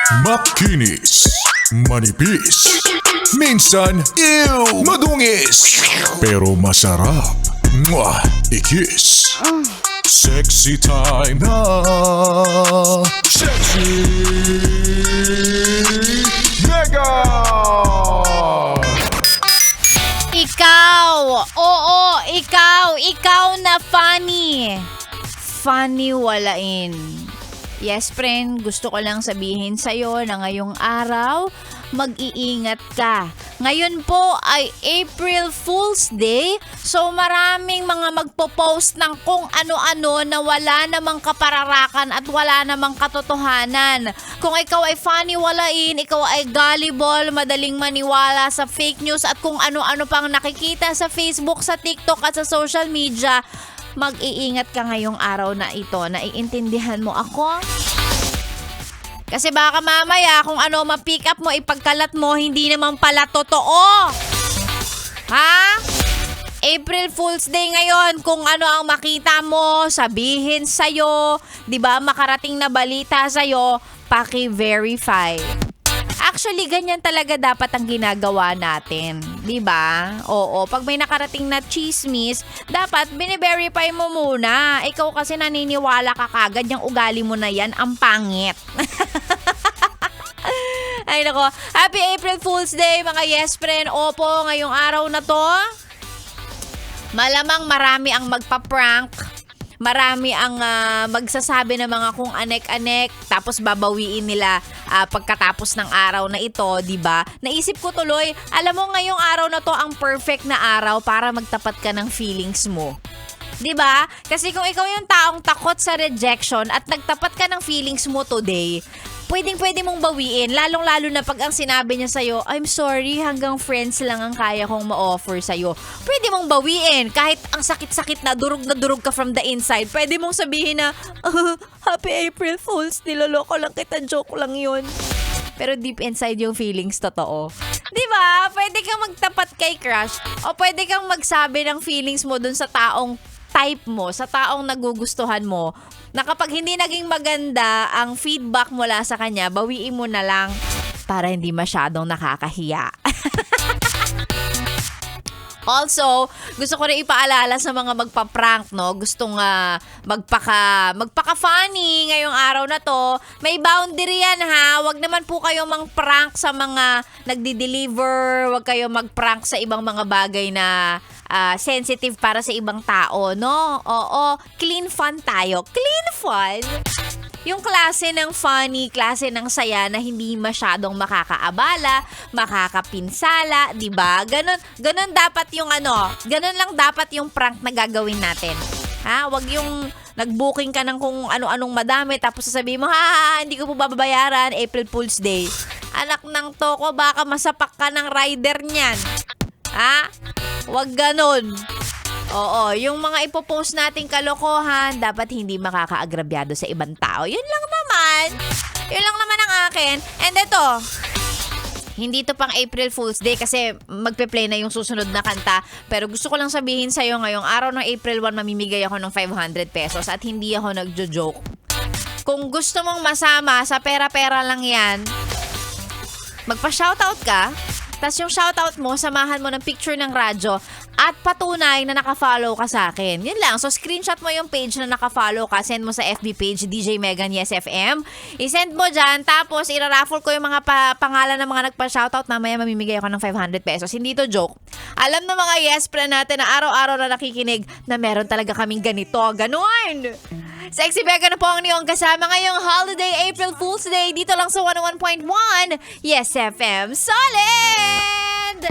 Makinis, manipis, minsan, madungis, pero masarap. Mwah! Ikis. Sexy time na. Sexy Mega! Ikaw! Oo, ikaw na funny. Funny walain. Yes, friend, gusto ko lang sabihin sa'yo na ngayong araw, mag-iingat ka. Ngayon po ay April Fool's Day, so maraming mga magpo-post ng kung ano-ano na wala namang kapararakan at wala namang katotohanan. Kung ikaw ay funny walain, ikaw ay gullible, madaling maniwala sa fake news at kung ano-ano pang nakikita sa Facebook, sa TikTok at sa social media, mag-iingat ka ngayong araw na ito. Naiintindihan mo ako? Kasi baka mamaya kung ano ma-pick up mo, ipagkalat mo, hindi naman pala totoo. Ha? April Fool's Day ngayon, kung ano ang makita mo, sabihin sa'yo, di ba, makarating na balita sa'yo, paki-verify. Actually, ganyan talaga dapat ang ginagawa natin. Diba? Oo, pag may nakarating na chismis, dapat bine-verify mo muna. Ikaw kasi naniniwala ka kagad, yung ugali mo na yan, ang pangit. Ay nako, Happy April Fool's Day mga yes friend. Opo, ngayong araw na to, malamang marami ang magpa-prank. Marami ang magsasabi ng mga kung anek-anek, tapos babawiin nila pagkatapos ng araw na ito, di ba? Naisip ko tuloy, alam mo ngayong araw na to ang perfect na araw para magtapat ka ng feelings mo. 'Di ba? Kasi kung ikaw yung taong takot sa rejection at nagtapat ka ng feelings mo today, pwede mong bawiin, lalong-lalo na pag ang sinabi niya sa'yo, I'm sorry, hanggang friends lang ang kaya kong ma-offer sa'yo. Pwede mong bawiin, kahit ang sakit-sakit na durog ka from the inside, pwede mong sabihin na, Happy April Fools, niloloko lang kita, joke lang yun. Pero deep inside yung feelings totoo. Diba? Pwede kang magtapat kay crush, o pwede kang magsabi ng feelings mo dun sa taong type mo, sa taong nagugustuhan mo, na kapag hindi naging maganda ang feedback mula sa kanya, bawiin mo na lang para hindi masyadong nakakahiya. Also, gusto ko rin ipaalala sa mga magpa-prank, no? Gustong magpaka-funny ngayong araw na to. May boundary yan, ha? Wag naman po kayo mang-prank sa mga nagdi-deliver. Wag kayo mag-prank sa ibang mga bagay na sensitive para sa ibang tao, no? Oo, clean fun tayo. Clean fun? Yung klase ng funny, klase ng saya na hindi masyadong makakaabala, makakapinsala, 'di ba? Ganon dapat yung ganon lang dapat yung prank na gagawin natin. Ha? Wag yung nag-booking ka ng kung ano-anong madami tapos sasabihin mo, hindi ko po babayaran, April Fool's Day. Anak ng toko, baka masapak ka ng rider niyan. Ha? Wag ganon. Oo, yung mga ipopost nating kalokohan, dapat hindi makakaagrabyado sa ibang tao. Yun lang naman ang akin. And ito, hindi to pang April Fool's Day kasi magpe-play na yung susunod na kanta. Pero gusto ko lang sabihin sa'yo, ngayong araw ng April 1, mamimigay ako ng 500 pesos at hindi ako nagjo-joke. Kung gusto mong masama, sa pera-pera lang yan, magpa-shoutout ka. Tapos yung shoutout mo, samahan mo ng picture ng radyo at patunay na nakafollow ka sa akin. Yun lang. So, screenshot mo yung page na nakafollow ka. Send mo sa FB page, DJ Megan Yes FM. I-send mo dyan. Tapos, iraraffle ko yung mga pangalan ng mga nagpa-shoutout. Mamaya mamimigay ako ng 500 pesos. Hindi to joke. Alam ng mga yes friend natin na araw-araw na nakikinig na meron talaga kaming ganito. Ganon! Sexy Becca na po ang niyong kasama ngayong holiday April Fool's Day dito lang sa 101.1 Yes FM. Solid!